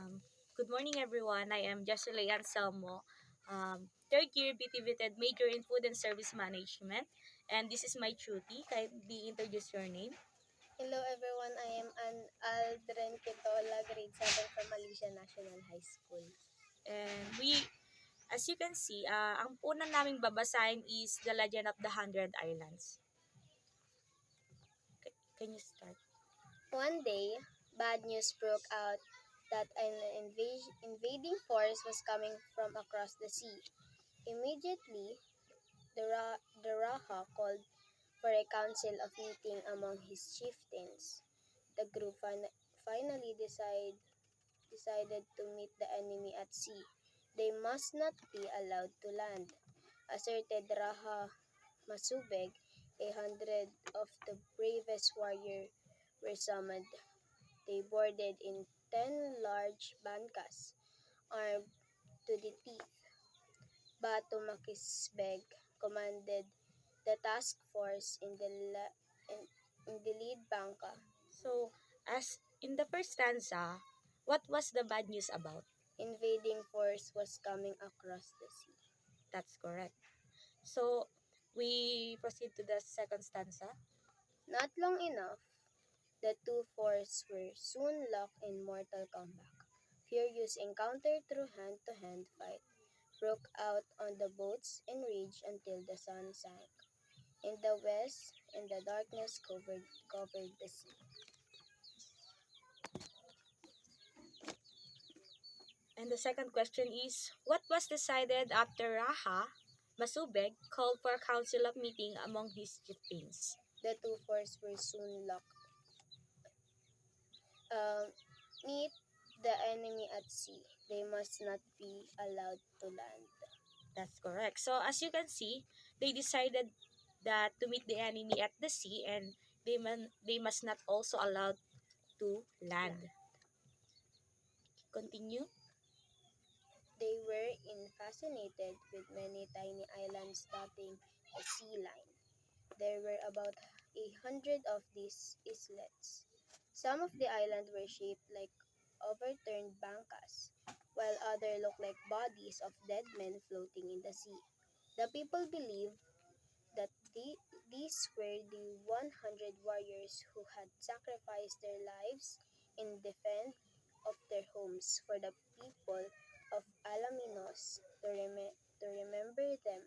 Good morning, everyone. I am Jocelyn Anselmo, third year BTVTED major in Food and Service Management, and this is my duty. Kindly introduce your name. Hello everyone, I am Aldrin Quitola, grade 7 from Alicia National High School. And as you can see, ang una naming babasahin is The Legend of the Hundred Islands. Can you start? One day, bad news broke out that an invading force was coming from across the sea. Immediately, the Raha called for a council of meeting among his chieftains. The group finally decided to meet the enemy at sea. They must not be allowed to land, asserted Raha Masubeg. 100 of the bravest warriors were summoned. They boarded in 10 large bankas, armed to the teeth. Batu Makisbeg commanded the task force in the lead banka. So, as in the first stanza, what was the bad news about? Invading force was coming across the sea. That's correct. So, we proceed to the second stanza. Not long enough, the two forces were soon locked in mortal combat. Furious encounter through hand-to-hand fight broke out on the boats and raged until the sun sank. In the west, and the darkness covered the sea. And the second question is, what was decided after Raha Masubeg called for a council of meeting among his chieftains? The two forces were soon locked. Meet the enemy at sea. They must not be allowed to land. That's correct. So as you can see, they decided that to meet the enemy at the sea and they must not also allowed to land. Continue. They were fascinated with many tiny islands dotting the sea line. There were about 100 of these islets. Some of the islands were shaped like overturned bankas, while others looked like bodies of dead men floating in the sea. The people believed that these were the 100 warriors who had sacrificed their lives in defense of their homes for the people of Alaminos to remember them.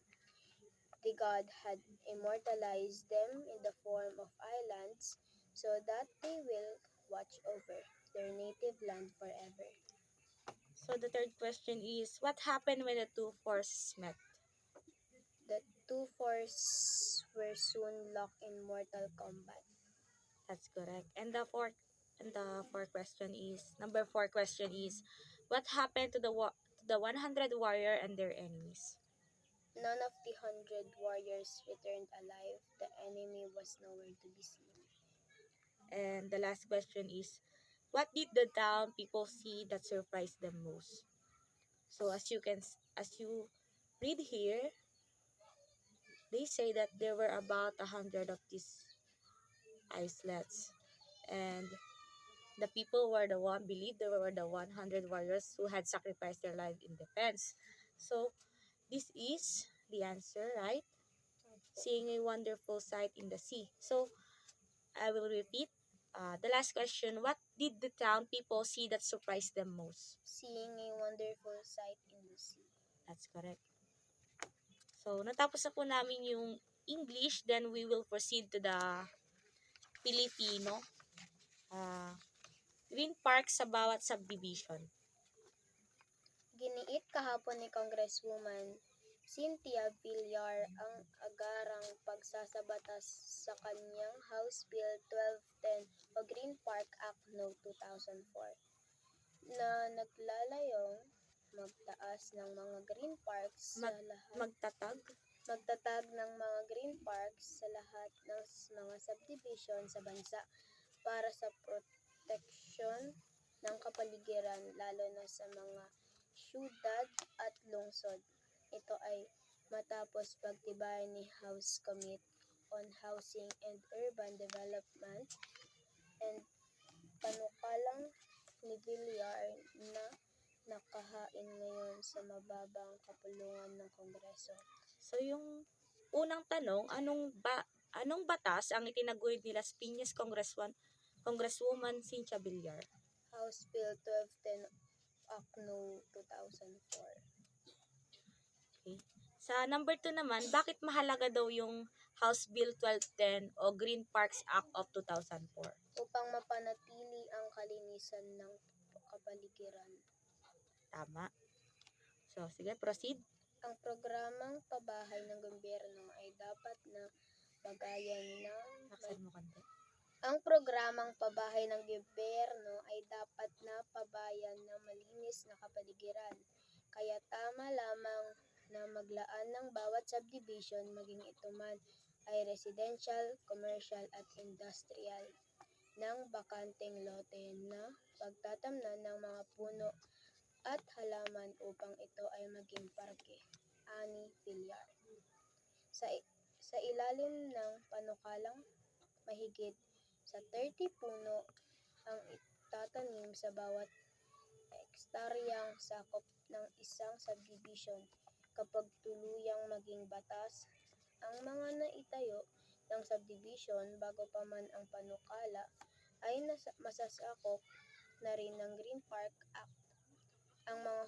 The god had immortalized them in the form of islands so that they will watch over their native land forever. So the third question is, what happened when the two forces met? The two forces were soon locked in mortal combat. That's correct. And the fourth question is number four question is, what happened to the 100 warrior and their enemies? None of the 100 warriors returned alive. The enemy was nowhere to be seen. And the last question is, what did the town people see that surprised them most? So as you read here, they say that there were about 100 of these islets, and the people were the one believed they were the 100 warriors who had sacrificed their life in defense. So this is the answer, right? Seeing a wonderful sight in the sea. So I will repeat. The last question, what did the town people see that surprised them most? Seeing a wonderful sight in the sea. That's correct. So, natapos na po namin yung English, then we will proceed to the Filipino. Green park sa bawat subdivision. Giniit kahapon ni Congresswoman Cynthia Villar ang agarang pagsasabatas sa kanyang House Bill 1210 o Green Park Act No. 2004 na naglalayong magtaas ng mga green parks sa lahat magtatag ng mga green parks sa lahat ng mga subdivision sa bansa para sa proteksyon ng kapaligiran lalo na sa mga syudad at lungsod. Ito ay matapos pagtibayan ni House Committee on Housing and Urban Development and panukalang ni Villar na nakahain ngayon sa mababang kapulungan ng Kongreso. So yung unang tanong, anong batas ang itinaguyod ni Las Piñas Congresswoman Cynthia Villar? House Bill 1210 Act No. 2004. Okay. Sa number 2 naman, bakit mahalaga daw yung House Bill 1210 o Green Parks Act of 2004? Upang mapanatili ang kalinisan ng kapaligiran. Tama. So, sige, proceed. Ang programang pabahay ng gobyerno ay dapat na bagayan ng Laksan mo konti. Ang programang pabahay ng gobyerno ay dapat na pabayan ng malinis na kapaligiran. Kaya tama lamang na maglaan ng bawat subdivision, maging ito man ay residential, commercial at industrial, ng bakanteng lote na pagtatamnan ng mga puno at halaman upang ito ay maging parke. Ani Villar. Sa ilalim ng panukalang mahigit sa 30 puno ang itatanim sa bawat ektaryang sakop ng isang subdivision. Kapag tuluyang maging batas ang mga naitayo ng subdivision bago pa man ang panukala, ay masasakop na rin ng Green Park Act. Ang mga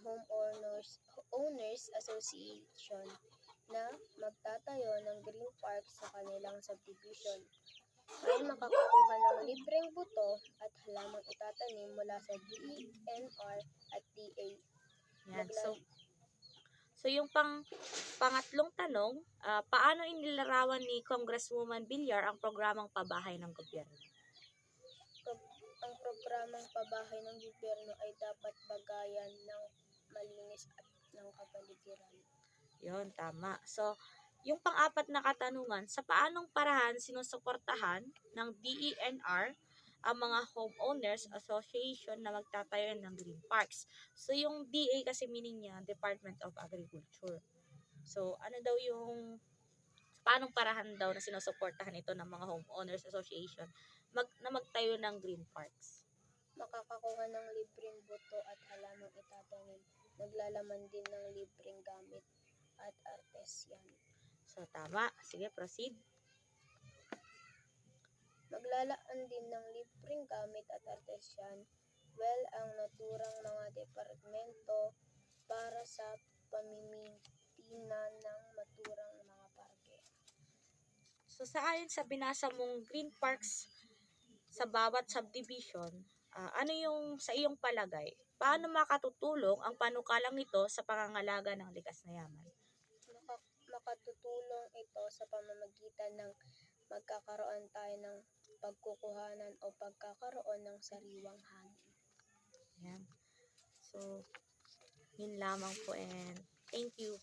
owners association na magtatayo ng green park sa kanilang subdivision ay makakakuha ng libreng buto at halamang itatanim mula sa DENR at DA. Yan. So yung pangatlong tanong, paano inilarawan ni Congresswoman Villar ang programang pabahay ng gobyerno? Ang programang pabahay ng gobyerno ay dapat bagayan ng malinis at ng kapaligiran. Yon, tama. So, yung pang-apat na katanungan, sa paanong parahan sinusuportahan ng DENR ang mga homeowners association na magtatayo ng green parks? So, yung DA kasi meaning niya, Department of Agriculture. So, ano daw yung paanong parahan daw na sinusuportahan ito ng mga homeowners association na magtayo ng green parks? Makakakuha ng libreng buto at halamang itatanim. Naglalaman din ng libreng gamit at artesyan. So, tama. Sige, proceed. Maglalaan din ng libreng gamit at artesyan, ang naturang mga departamento para sa pamimintina ng naturang mga parke. So, ayon sa binasa mong green parks sa bawat subdivision, ano yung sa iyong palagay? Paano makatutulong ang panukalang ito sa pangangalaga ng likas na yaman? Makatutulong ito sa pamamagitan ng magkakaroon tayo ng pagkukuhanan o pagkakaroon ng sariwang hangin. Yan. So, yun lamang po and thank you.